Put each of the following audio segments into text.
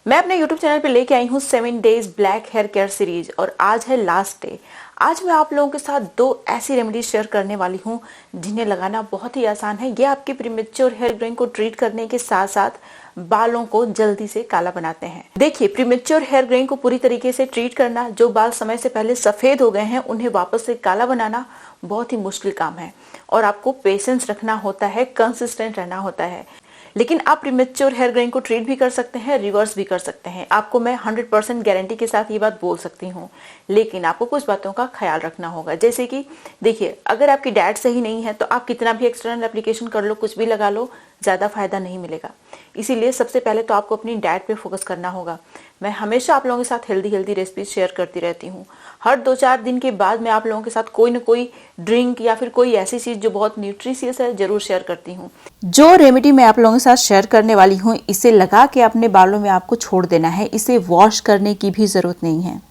मैं अपने YouTube channel पे लेके आई हूँ 7 days black hair care series और आज है लास्ट डे। आज मैं आप लोगों के साथ 2 ऐसी रेमेडी शेयर करने वाली हूँ जिन्हें लगाना बहुत ही आसान है। ये आपके प्रीमेच्योर हेयर ग्रोइंग को ट्रीट करने के साथ साथ बालों को जल्दी से काला बनाते हैं। देखिए, प्रीमेच्योर हेयर ग्रोइंग को पूरी तरीके से ट्रीट करना, जो बाल समय से पहले सफेद हो गए हैं उन्हें वापस से काला बनाना बहुत ही मुश्किल काम है और आपको पेशेंस रखना होता है, कंसिस्टेंट रहना होता है। लेकिन आप प्रीमेच्योर हेयर ग्रोइंग को ट्रीट भी कर सकते हैं, रिवर्स भी कर सकते हैं। आपको मैं 100% गारंटी के साथ ये बात बोल सकती हूँ, लेकिन आपको कुछ बातों का ख्याल रखना होगा। जैसे कि देखिए, अगर आपकी डाइट सही नहीं है तो आप कितना भी एक्सटर्नल एप्लीकेशन कर लो, कुछ भी लगा लो, ज़्यादा फायदा नहीं मिलेगा। इसीलिए सबसे पहले तो आपको अपनी डाइट पे फोकस करना होगा। मैं हमेशा आप लोगों के साथ हेल्दी रेसिपीज शेयर करती रहती हूँ। हर 2-4 दिन के बाद मैं आप लोगों के साथ कोई ना कोई ड्रिंक या फिर कोई ऐसी चीज़ जो बहुत न्यूट्रिशियस है जरूर शेयर करती हूँ। जो रेमेडी मैं आप लोगों के साथ शेयर करने वाली हूँ, इसे लगा के अपने बालों में आपको छोड़ देना है। इसे वॉश करने की भी ज़रूरत नहीं है।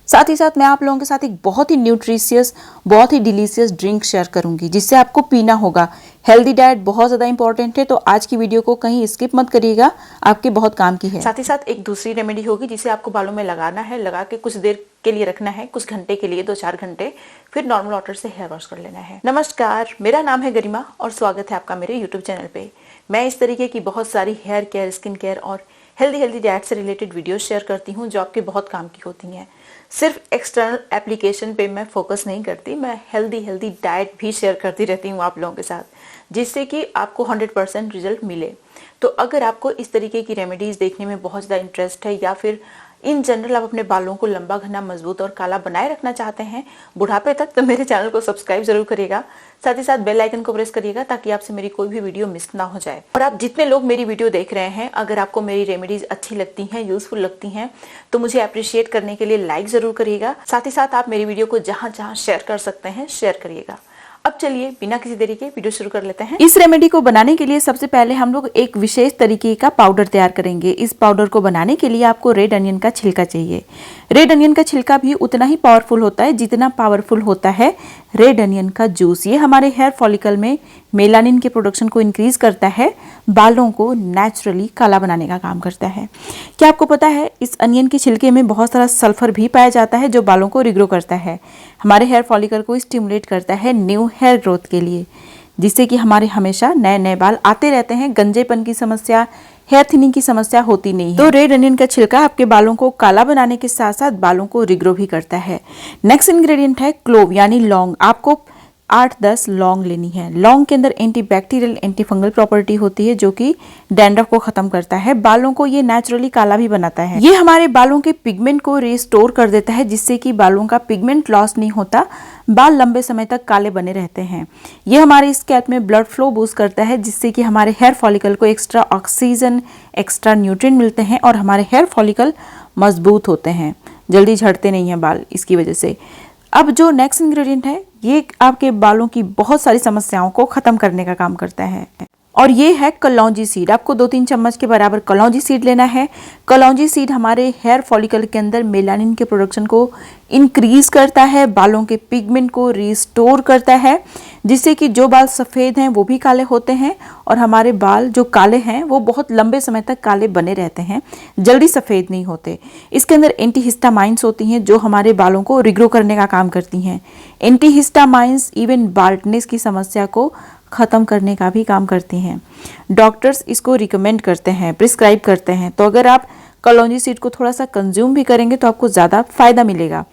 साथ ही साथ मैं आप लोगों के साथ एक बहुत ही न्यूट्रिशियस, बहुत ही डिलीशियस ड्रिंक शेयर करूंगी जिससे आपको पीना होगा। हेल्दी डाइट बहुत ज़्यादा इंपॉर्टेंट है, तो आज की वीडियो को कहीं स्किप मत करिएगा, आपके बहुत काम की है। साथ ही साथ एक दूसरी रेमेडी होगी जिसे आपको बालों में लगाना है, लगा के कुछ देर के लिए रखना है, कुछ घंटे के लिए, 2-4 घंटे, फिर नॉर्मल वाटर से हेयर वॉश कर लेना है। नमस्कार, मेरा नाम है गरिमा और स्वागत है आपका मेरे यूट्यूब चैनल पे। मैं इस तरीके की बहुत सारी हेयर केयर, स्किन केयर और हेल्दी डाइट से रिलेटेड वीडियो शेयर करती हूँ जो आपके बहुत काम की होती हैं। सिर्फ एक्सटर्नल एप्लीकेशन पे मैं फोकस नहीं करती, मैं हेल्दी डाइट भी शेयर करती रहती हूँ आप लोगों के साथ, जिससे कि आपको 100% रिजल्ट मिले। तो अगर आपको इस तरीके की रेमेडीज देखने में बहुत ज़्यादा इंटरेस्ट है या फिर इन जनरल आप अपने बालों को लंबा, घना, मजबूत और काला बनाए रखना चाहते हैं बुढ़ापे तक, तो मेरे चैनल को सब्सक्राइब जरूर करिएगा। साथ ही साथ बेल आइकन को प्रेस करिएगा ताकि आपसे मेरी कोई भी वीडियो मिस ना हो जाए। और आप जितने लोग मेरी वीडियो देख रहे हैं, अगर आपको मेरी रेमेडीज अच्छी लगती हैं, यूजफुल लगती हैं, तो मुझे अप्रिशिएट करने के लिए लाइक जरूर करिएगा। साथ ही साथ आप मेरी वीडियो को जहां शेयर कर सकते हैं शेयर करिएगा। अब चलिए बिना किसी देरी के वीडियो शुरू कर लेते हैं। इस रेमेडी को बनाने के लिए सबसे पहले हम लोग एक विशेष तरीके का पाउडर तैयार करेंगे। इस पाउडर को बनाने के लिए आपको रेड अनियन का छिलका चाहिए। रेड अनियन का छिलका भी उतना ही पावरफुल होता है जितना पावरफुल होता है रेड अनियन का जूस। ये हमारे हेयर फॉलिकल में मेलानिन के प्रोडक्शन को इंक्रीज करता है, बालों को नेचुरली काला बनाने का काम करता है। क्या आपको पता है, इस अनियन के छिलके में बहुत सारा सल्फर भी पाया जाता है जो बालों को रिग्रो करता है, हमारे हेयर फॉलिकल को स्टिमुलेट करता है न्यू हेयर ग्रोथ के लिए, जिससे कि हमारे हमेशा नए बाल आते रहते हैं। गंजेपन की समस्या, हेयर थिनिंग की समस्या होती नहीं है। तो रेड अनियन का छिलका आपके बालों को काला बनाने के साथ साथ बालों को रिग्रो भी करता है। नेक्स्ट इंग्रेडिएंट है क्लोव यानी लौंग। आपको 8-10 लौंग लेनी है। लौंग के अंदर एंटीबैक्टीरियल, एंटीफंगल प्रॉपर्टी होती है जो कि डैंड्रफ को खत्म करता है। बालों को ये नेचुरली काला भी बनाता है। ये हमारे बालों के पिगमेंट को रिस्टोर कर देता है, जिससे कि बालों का पिगमेंट लॉस नहीं होता, बाल लंबे समय तक काले बने रहते हैं। ये हमारे स्कैल्प में ब्लड फ्लो बूस्ट करता है, जिससे कि हमारे हेयर फॉलिकल को एक्स्ट्रा ऑक्सीजन, एक्स्ट्रा न्यूट्रिएंट मिलते हैं और हमारे हेयर फॉलिकल मजबूत होते हैं, जल्दी झड़ते नहीं हैं बाल इसकी वजह से। अब जो नेक्स्ट इंग्रेडिएंट है, ये आपके बालों की बहुत सारी समस्याओं को खत्म करने का काम करता है और ये है कलौंजी सीड। आपको 2-3 चम्मच के बराबर कलौंजी सीड लेना है। कलौंजी सीड हमारे हेयर फॉलिकल के अंदर मेलानिन के प्रोडक्शन को इंक्रीज करता है, बालों के पिगमेंट को रिस्टोर करता है, जिससे कि जो बाल सफ़ेद हैं वो भी काले होते हैं और हमारे बाल जो काले हैं वो बहुत लंबे समय तक काले बने रहते हैं, जल्दी सफ़ेद नहीं होते। इसके अंदर एंटीहिस्टामाइंस होती हैं जो हमारे बालों को रिग्रो करने का काम करती हैं। एंटीहिस्टामाइंस इवन बाल्टनेस की समस्या को ख़त्म करने का भी काम करती हैं। डॉक्टर्स इसको रिकमेंड करते हैं, प्रिस्क्राइब करते हैं। तो अगर आप कलौंजी सीड को थोड़ा सा कंज्यूम भी करेंगे तो आपको ज़्यादा फायदा मिलेगा।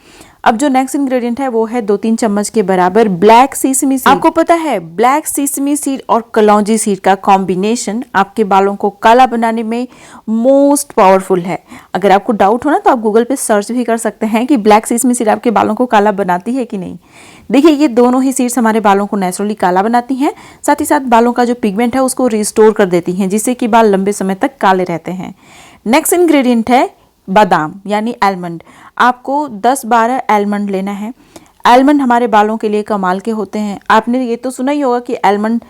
अब जो नेक्स्ट इंग्रेडिएंट है वो है 2-3 चम्मच के बराबर ब्लैक सीसमी सीड। आपको पता है, ब्लैक सीसमी सीड और कलौंजी सीड का कॉम्बिनेशन आपके बालों को काला बनाने में मोस्ट पावरफुल है। अगर आपको डाउट हो ना तो आप गूगल पे सर्च भी कर सकते हैं कि ब्लैक सीसमी सीड आपके बालों को काला बनाती है कि नहीं। देखिए, ये दोनों ही सीड्स हमारे बालों को नेचुरली काला बनाती हैं, साथ ही साथ बालों का जो पिगमेंट है उसको रिस्टोर कर देती हैं, जिससे कि बाल लंबे समय तक काले रहते हैं। नेक्स्ट इंग्रेडिएंट है बादाम यानी आलमंड। आपको 10-12 आलमंड लेना है। आलमंड हमारे बालों के लिए कमाल के होते हैं। आपने ये तो सुना ही होगा कि आलमंड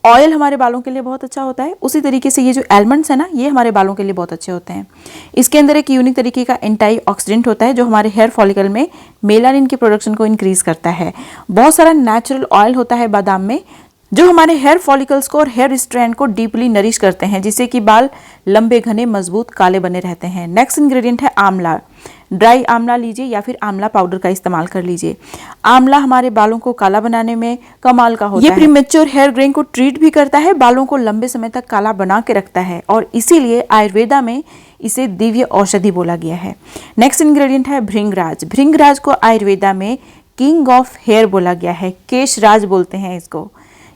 ऑयल हमारे बालों के लिए बहुत अच्छा होता है। उसी तरीके से ये जो आलमंड्स है ना, ये हमारे बालों के लिए बहुत अच्छे होते हैं। इसके अंदर एक यूनिक तरीके का एंटीऑक्सीडेंट होता है जो हमारे हेयर फॉलिकल में मेलानिन के प्रोडक्शन को इंक्रीज करता है। बहुत सारा नेचुरल ऑयल होता है बादाम में, जो हमारे हेयर फॉलिकल्स को और हेयर स्ट्रैंड को डीपली नरिश करते हैं, जिससे कि बाल लंबे, घने, मजबूत, काले बने रहते हैं। नेक्स्ट इंग्रेडिएंट है आंवला। ड्राई आंवला लीजिए या फिर आंवला पाउडर का इस्तेमाल कर लीजिए। आंवला हमारे बालों को काला बनाने में कमाल का होता है। ये प्रीमेच्योर हेयर ग्रेइंग को ट्रीट भी करता है, बालों को लंबे समय तक काला बना के रखता है और इसीलिए आयुर्वेदा में इसे दिव्य औषधि बोला गया है। नेक्स्ट इंग्रेडिएंट है भृंगराज। भृंगराज को आयुर्वेदा में किंग ऑफ हेयर बोला गया है, केशराज बोलते हैं इसको।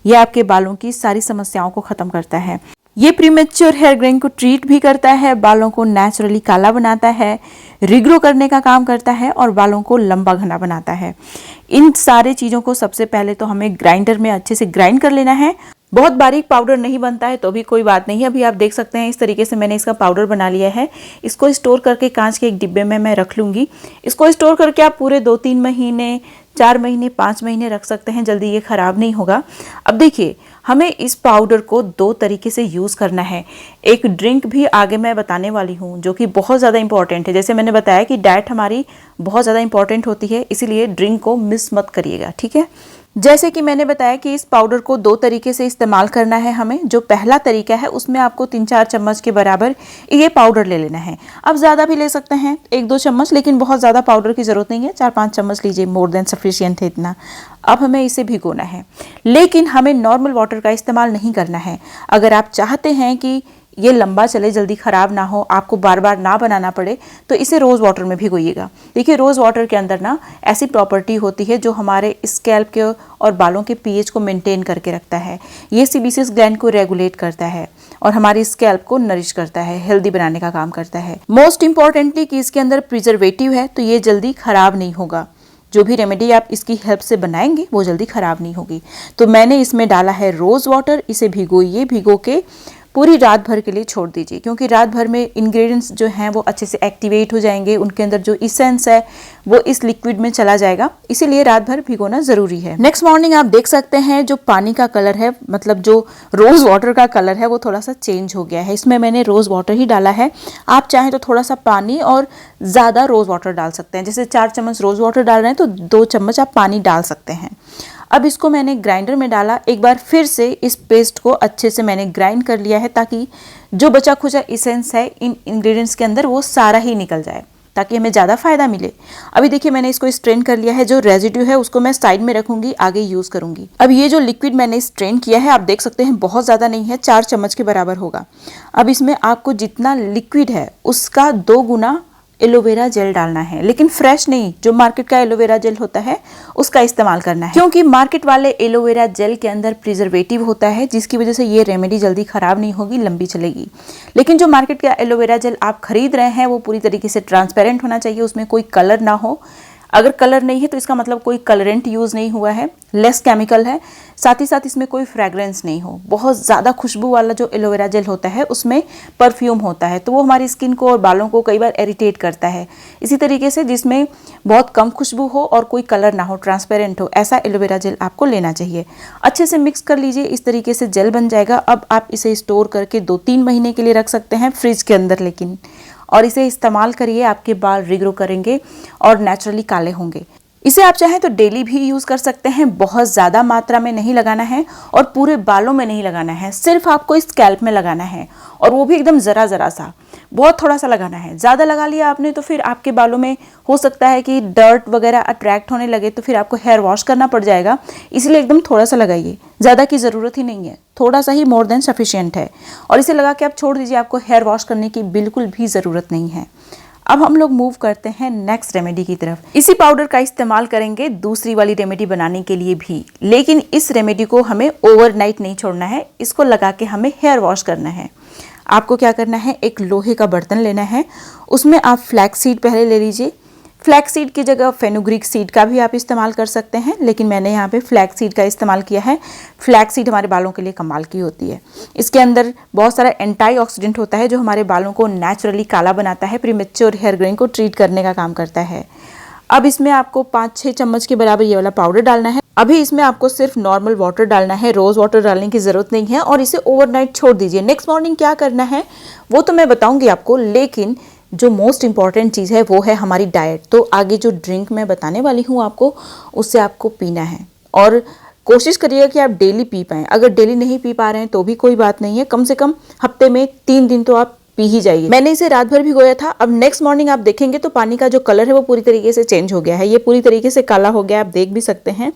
यह आपके बालों की सारी समस्याओं को खत्म करता है। ये प्रीमेच्योर हेयर ग्रेइंग को ट्रीट भी करता है, बालों को नेचुरली काला बनाता है, रिग्रो करने का काम करता है और बालों को लंबा घना बनाता है। इन सारे चीज़ों को सबसे पहले तो हमें ग्राइंडर में अच्छे से ग्राइंड कर लेना है। बहुत बारीक पाउडर नहीं बनता है तो भी कोई बात नहीं है। अभी आप देख सकते हैं इस तरीके से मैंने इसका पाउडर बना लिया है। इसको स्टोर करके कांच के एक डिब्बे में मैं रख लूँगी। इसको स्टोर करके आप पूरे 2-3 महीने, 4 महीने, 5 महीने रख सकते हैं, जल्दी ये ख़राब नहीं होगा। अब देखिए, हमें इस पाउडर को 2 तरीके से यूज़ करना है। एक ड्रिंक भी आगे मैं बताने वाली हूँ जो कि बहुत ज़्यादा इंपॉर्टेंट है। जैसे मैंने बताया कि डाइट हमारी बहुत ज़्यादा इंपॉर्टेंट होती है, इसीलिए ड्रिंक को मिस मत करिएगा, ठीक है। जैसे कि मैंने बताया कि इस पाउडर को 2 तरीके से इस्तेमाल करना है हमें। जो पहला तरीका है उसमें आपको 3-4 चम्मच के बराबर ये पाउडर ले लेना है। अब ज़्यादा भी ले सकते हैं, 1-2 चम्मच, लेकिन बहुत ज़्यादा पाउडर की ज़रूरत नहीं है। 4-5 चम्मच लीजिए, मोर देन सफिशिएंट है इतना। अब हमें इसे भिगोना है, लेकिन हमें नॉर्मल वाटर का इस्तेमाल नहीं करना है। अगर आप चाहते हैं कि ये लंबा चले, जल्दी ख़राब ना हो, आपको बार बार ना बनाना पड़े, तो इसे रोज़ वाटर में भिगोइएगा। देखिए, रोज़ वाटर के अंदर ना ऐसी प्रॉपर्टी होती है जो हमारे स्कैल्प के और बालों के पीएच को मेंटेन करके रखता है। ये सीबेसियस ग्लैंड को रेगुलेट करता है और हमारी स्कैल्प को नरिश करता है, हेल्दी बनाने का काम करता है। मोस्ट इंपॉर्टेंटली कि इसके अंदर प्रिजर्वेटिव है, तो ये जल्दी ख़राब नहीं होगा। जो भी रेमेडी आप इसकी हेल्प से बनाएंगे वो जल्दी ख़राब नहीं होगी। तो मैंने इसमें डाला है रोज़ वाटर। इसे भिगोइए, भिगो के पूरी रात भर के लिए छोड़ दीजिए, क्योंकि रात भर में इंग्रेडिएंट्स जो हैं वो अच्छे से एक्टिवेट हो जाएंगे, उनके अंदर जो इसेंस है वो इस लिक्विड में चला जाएगा, इसीलिए रात भर भिगोना ज़रूरी है। नेक्स्ट मॉर्निंग आप देख सकते हैं जो पानी का कलर है, मतलब जो रोज़ वाटर का कलर है, वो थोड़ा सा चेंज हो गया है। इसमें मैंने रोज़ वाटर ही डाला है। आप चाहें तो थोड़ा सा पानी और ज़्यादा रोज़ वाटर डाल सकते हैं। जैसे 4 चम्मच रोज़ वाटर डाल रहे हैं तो 2 चम्मच आप पानी डाल सकते हैं। अब इसको मैंने ग्राइंडर में डाला। एक बार फिर से इस पेस्ट को अच्छे से मैंने ग्राइंड कर लिया है, ताकि जो बचा खुचा इसेंस है इन इंग्रेडिएंट्स के अंदर वो सारा ही निकल जाए, ताकि हमें ज़्यादा फ़ायदा मिले। अभी देखिए, मैंने इसको स्ट्रेन कर लिया है। जो रेजिड्यू है उसको मैं साइड में रखूंगी, आगे यूज़ करूंगी। अब ये जो लिक्विड मैंने स्ट्रेन किया है, आप देख सकते हैं बहुत ज़्यादा नहीं है, 4 चम्मच के बराबर होगा। अब इसमें आपको जितना लिक्विड है उसका 2 गुना एलोवेरा जेल डालना है, लेकिन फ्रेश नहीं, जो मार्केट का एलोवेरा जेल होता है उसका इस्तेमाल करना है, क्योंकि मार्केट वाले एलोवेरा जेल के अंदर प्रिजर्वेटिव होता है, जिसकी वजह से ये रेमेडी जल्दी खराब नहीं होगी, लंबी चलेगी। लेकिन जो मार्केट का एलोवेरा जेल आप खरीद रहे हैं वो पूरी तरीके से ट्रांसपेरेंट होना चाहिए, उसमें कोई कलर ना हो। अगर कलर नहीं है तो इसका मतलब कोई कलरेंट यूज़ नहीं हुआ है, लेस केमिकल है, साथ ही साथ इसमें कोई फ्रेग्रेंस नहीं हो। बहुत ज़्यादा खुशबू वाला जो एलोवेरा जेल होता है उसमें परफ्यूम होता है, तो वो हमारी स्किन को और बालों को कई बार इरिटेट करता है। इसी तरीके से जिसमें बहुत कम खुशबू हो और कोई कलर ना हो, ट्रांसपेरेंट हो, ऐसा एलोवेरा जेल आपको लेना चाहिए। अच्छे से मिक्स कर लीजिए, इस तरीके से जेल बन जाएगा। अब आप इसे स्टोर करके 2-3 महीने के लिए रख सकते हैं फ्रिज के अंदर, लेकिन और इसे इस्तेमाल करिए, आपके बाल रिग्रो करेंगे और नेचुरली काले होंगे। इसे आप चाहें तो डेली भी यूज़ कर सकते हैं। बहुत ज़्यादा मात्रा में नहीं लगाना है और पूरे बालों में नहीं लगाना है, सिर्फ आपको स्कैल्प में लगाना है, और वो भी एकदम ज़रा ज़रा सा, बहुत थोड़ा सा लगाना है। ज़्यादा लगा लिया आपने तो फिर आपके बालों में हो सकता है कि डर्ट वगैरह अट्रैक्ट होने लगे, तो फिर आपको हेयर वॉश करना पड़ जाएगा। इसलिए एकदम थोड़ा सा लगाइए, ज़्यादा की ज़रूरत ही नहीं है, थोड़ा सा ही मोर देन सफिशिएंट है। और इसे लगा के आप छोड़ दीजिए, आपको हेयर वॉश करने की बिल्कुल भी ज़रूरत नहीं है। अब हम लोग मूव करते हैं नेक्स्ट रेमेडी की तरफ। इसी पाउडर का इस्तेमाल करेंगे दूसरी वाली रेमेडी बनाने के लिए भी, लेकिन इस रेमेडी को हमें ओवरनाइट नहीं छोड़ना है, इसको लगा के हमें हेयर वॉश करना है। आपको क्या करना है, एक लोहे का बर्तन लेना है, उसमें आप फ्लैक्स सीड पहले ले लीजिए। फ्लैक्स सीड की जगह फेनुग्रीक सीड का भी आप इस्तेमाल कर सकते हैं, लेकिन मैंने यहाँ पे फ्लैक्स सीड का इस्तेमाल किया है। फ्लैक्स सीड हमारे बालों के लिए कमाल की होती है। इसके अंदर बहुत सारा एंटीऑक्सीडेंट होता है जो हमारे बालों को नेचुरली काला बनाता है, प्रीमेच्योर हेयर ग्रोइंग को ट्रीट करने का काम करता है। अब इसमें आपको 5-6 चम्मच के बराबर ये वाला पाउडर डालना है। अभी इसमें आपको सिर्फ नॉर्मल वाटर डालना है, रोज़ वाटर डालने की ज़रूरत नहीं है, और इसे ओवरनाइट छोड़ दीजिए। नेक्स्ट मॉर्निंग क्या करना है वो तो मैं बताऊंगी आपको, लेकिन जो मोस्ट इंपॉर्टेंट चीज़ है वो है हमारी डाइट। तो आगे जो ड्रिंक मैं बताने वाली हूँ आपको, उससे आपको पीना है। और कोशिश करिएगा कि आप डेली पी पाएं। अगर डेली नहीं पी पा रहे हैं तो भी कोई बात नहीं है, कम से कम हफ्ते में 3 दिन तो आप पी ही जाइए। मैंने इसे रात भर भिगोया था। अब नेक्स्ट मॉर्निंग आप देखेंगे तो पानी का जो कलर है वो पूरी तरीके से चेंज हो गया है, ये पूरी तरीके से काला हो गया, आप देख भी सकते हैं।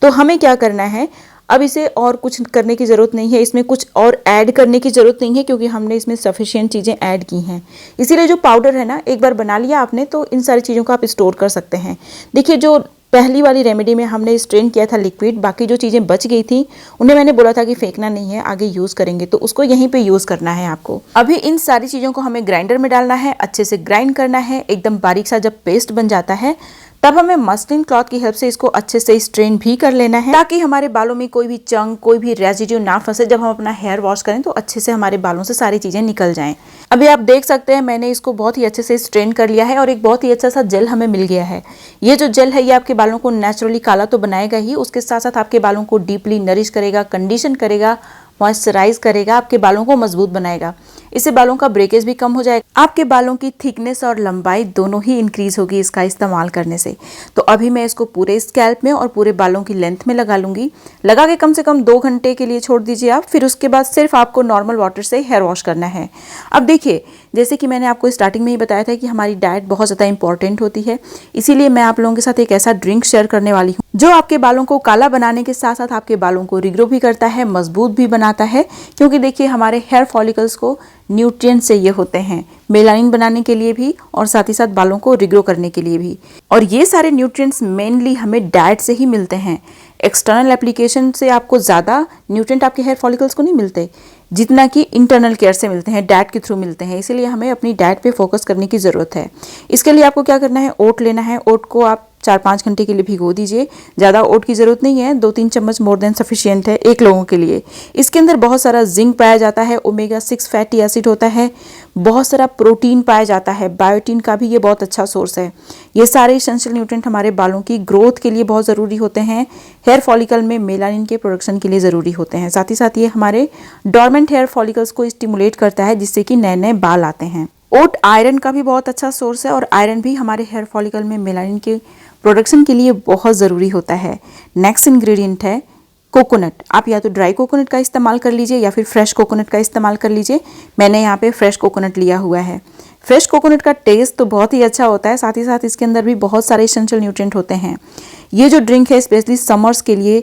तो हमें क्या करना है, अब इसे और कुछ करने की ज़रूरत नहीं है, इसमें कुछ और ऐड करने की ज़रूरत नहीं है क्योंकि हमने इसमें सफिशिएंट चीज़ें ऐड की हैं। इसीलिए जो पाउडर है ना, एक बार बना लिया आपने तो इन सारी चीज़ों को आप स्टोर कर सकते हैं। देखिए, जो पहली वाली रेमेडी में हमने स्ट्रेन किया था लिक्विड, बाकी जो चीज़ें बच गई थी उन्हें मैंने बोला था कि फेंकना नहीं है, आगे यूज़ करेंगे, तो उसको यहीं पे यूज़ करना है आपको। अभी इन सारी चीज़ों को हमें ग्राइंडर में डालना है, अच्छे से ग्राइंड करना है, एकदम बारीक सा जब पेस्ट बन जाता है तब हमें मसलिन क्लॉथ की हेल्प से इसको अच्छे से स्ट्रेन भी कर लेना है, ताकि हमारे बालों में कोई भी चंक, कोई भी रेजिड्यू ना फंसे। जब हम अपना हेयर वॉश करें तो अच्छे से हमारे बालों से सारी चीज़ें निकल जाएं। अभी आप देख सकते हैं मैंने इसको बहुत ही अच्छे से स्ट्रेन कर लिया है और एक बहुत ही अच्छा सा जेल हमें मिल गया है। ये जो जेल है ये आपके बालों को नेचुरली काला तो बनाएगा ही, उसके साथ साथ आपके बालों को डीपली नरिश करेगा, कंडीशन करेगा, मॉइस्चराइज करेगा, आपके बालों को मजबूत बनाएगा। इससे बालों का ब्रेकेज भी कम हो जाएगा, आपके बालों की थिकनेस और लंबाई दोनों ही इंक्रीज होगी इसका इस्तेमाल करने से। तो अभी मैं इसको पूरे स्कैल्प में और पूरे बालों की लेंथ में लगा लूंगी। लगा के कम से कम 2 घंटे के लिए छोड़ दीजिए आप, फिर उसके बाद सिर्फ आपको नॉर्मल वाटर से हेयर वॉश करना है। अब देखिए, जैसे कि मैंने आपको स्टार्टिंग में ही बताया था कि हमारी डाइट बहुत ज़्यादा इंपॉर्टेंट होती है, इसीलिए मैं आप लोगों के साथ एक ऐसा ड्रिंक शेयर करने वाली हूँ जो आपके बालों को काला बनाने के साथ साथ आपके बालों को रिग्रो भी करता है, मजबूत भी बनाता है। क्योंकि देखिए, हमारे हेयर फॉलिकल्स को न्यूट्रिएंट्स चाहिए होते हैं, मेलानिन बनाने के लिए भी और साथ ही साथ बालों को रिग्रो करने के लिए भी। और ये सारे न्यूट्रिएंट्स मेनली हमें डाइट से ही मिलते हैं। एक्सटर्नल एप्लीकेशन से आपको ज़्यादा न्यूट्रिएंट आपके हेयर फॉलिकल्स को नहीं मिलते जितना कि इंटरनल केयर से मिलते हैं, डाइट के थ्रू मिलते हैं। इसीलिए हमें अपनी डाइट पे फोकस करने की ज़रूरत है। इसके लिए आपको क्या करना है, ओट लेना है। ओट को आप 4-5 घंटे के लिए भिगो दीजिए। ज़्यादा ओट की ज़रूरत नहीं है, 2-3 चम्मच मोर देन सफिशिएंट है एक लोगों के लिए। इसके अंदर बहुत सारा जिंक पाया जाता है, ओमेगा 6 फैटी एसिड होता है, बहुत सारा प्रोटीन पाया जाता है, बायोटीन का भी ये बहुत अच्छा सोर्स है। ये सारे एसेंशियल न्यूट्रिएंट हमारे बालों की ग्रोथ के लिए बहुत ज़रूरी होते हैं, हेयर फॉलिकल में मेलानिन के प्रोडक्शन के लिए ज़रूरी होते हैं। साथ ही साथ ये हमारे डॉर्मेंट हेयर फॉलिकल्स को स्टिमुलेट करता है, जिससे कि नए नए बाल आते हैं। ओट आयरन का भी बहुत अच्छा सोर्स है और आयरन भी हमारे हेयर फॉलिकल में मेलानिन के प्रोडक्शन के लिए बहुत ज़रूरी होता है। नेक्स्ट इंग्रेडिएंट है कोकोनट। आप या तो ड्राई कोकोनट का इस्तेमाल कर लीजिए या फिर फ्रेश कोकोनट का इस्तेमाल कर लीजिए। मैंने यहाँ पे फ्रेश कोकोनट लिया हुआ है। फ्रेश कोकोनट का टेस्ट तो बहुत ही अच्छा होता है, साथ ही साथ इसके अंदर भी बहुत सारे एसेंशियल न्यूट्रिएंट होते हैं। ये जो ड्रिंक है स्पेशली समर्स के लिए,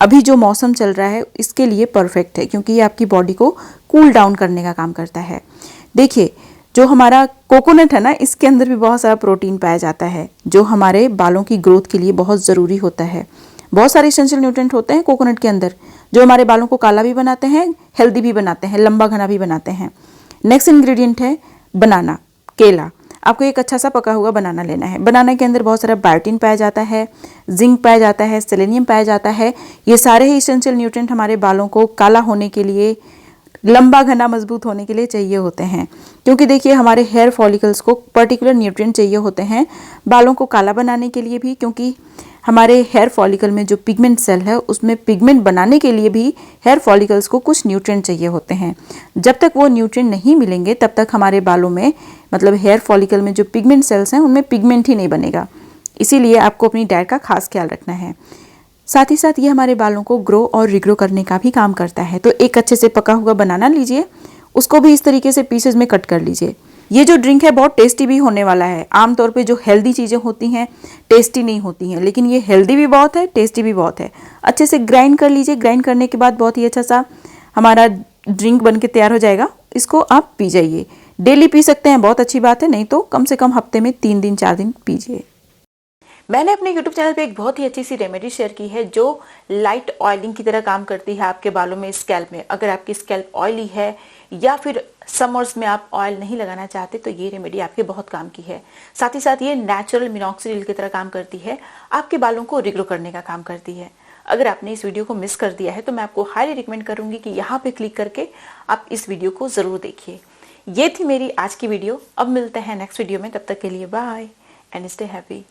अभी जो मौसम चल रहा है इसके लिए परफेक्ट है, क्योंकि ये आपकी बॉडी को कूल डाउन करने का काम करता है। देखिए, जो हमारा कोकोनट है ना, इसके अंदर भी बहुत सारा प्रोटीन पाया जाता है जो हमारे बालों की ग्रोथ के लिए बहुत ज़रूरी होता है। बहुत सारे एसेंशियल न्यूट्रिएंट होते हैं कोकोनट के अंदर जो हमारे बालों को काला भी बनाते हैं, हेल्दी भी बनाते हैं, लंबा घना भी बनाते हैं। नेक्स्ट इंग्रेडिएंट है बनाना, केला। आपको एक अच्छा सा पका हुआ बनाना लेना है। बनाना के अंदर बहुत सारा बायोटीन पाया जाता है, जिंक पाया जाता है, सेलेनियम पाया जाता है। ये सारे ही एसेंशियल न्यूट्रिएंट हमारे बालों को काला होने के लिए, लंबा घना मजबूत होने के लिए चाहिए होते हैं। क्योंकि देखिए, हमारे हेयर फॉलिकल्स को पर्टिकुलर न्यूट्रिएंट चाहिए होते हैं बालों को काला बनाने के लिए भी, क्योंकि हमारे हेयर फॉलिकल में जो पिगमेंट सेल है उसमें पिगमेंट बनाने के लिए भी हेयर फॉलिकल्स को कुछ न्यूट्रिएंट चाहिए होते हैं। जब तक वो न्यूट्रिएंट नहीं मिलेंगे तब तक हमारे बालों में, मतलब हेयर फॉलिकल में जो पिगमेंट सेल्स हैं उनमें पिगमेंट ही नहीं बनेगा। इसीलिए आपको अपनी डाइट का खास ख्याल रखना है। साथ ही साथ ये हमारे बालों को ग्रो और रिग्रो करने का भी काम करता है। तो एक अच्छे से पका हुआ बनाना लीजिए, उसको भी इस तरीके से पीसेज में कट कर लीजिए। ये जो ड्रिंक है बहुत टेस्टी भी होने वाला है। आमतौर पे जो हेल्दी चीज़ें होती हैं टेस्टी नहीं होती हैं, लेकिन ये हेल्दी भी बहुत है, टेस्टी भी बहुत है। अच्छे से ग्राइंड कर लीजिए। ग्राइंड करने के बाद बहुत ही अच्छा सा हमारा ड्रिंक बन के तैयार हो जाएगा। इसको आप पी जाइए। डेली पी सकते हैं, बहुत अच्छी बात है, नहीं तो कम से कम हफ्ते में 3 दिन 4 दिन पीजिए। मैंने अपने YouTube चैनल पे एक बहुत ही अच्छी सी रेमेडी शेयर की है जो लाइट ऑयलिंग की तरह काम करती है आपके बालों में, स्कैल्प में। अगर आपकी स्कैल्प ऑयली है या फिर समर्स में आप ऑयल नहीं लगाना चाहते तो ये रेमेडी आपके बहुत काम की है। साथ ही साथ ये नेचुरल मिनॉक्सिडिल की तरह काम करती है, आपके बालों को रिग्रो करने का काम करती है। अगर आपने इस वीडियो को मिस कर दिया है तो मैं आपको हाईली रिकमेंड करूंगी कि यहाँ पे क्लिक करके आप इस वीडियो को जरूर देखिए। ये थी मेरी आज की वीडियो। अब मिलते हैं नेक्स्ट वीडियो में, तब तक के लिए बाय एंड स्टे हैप्पी।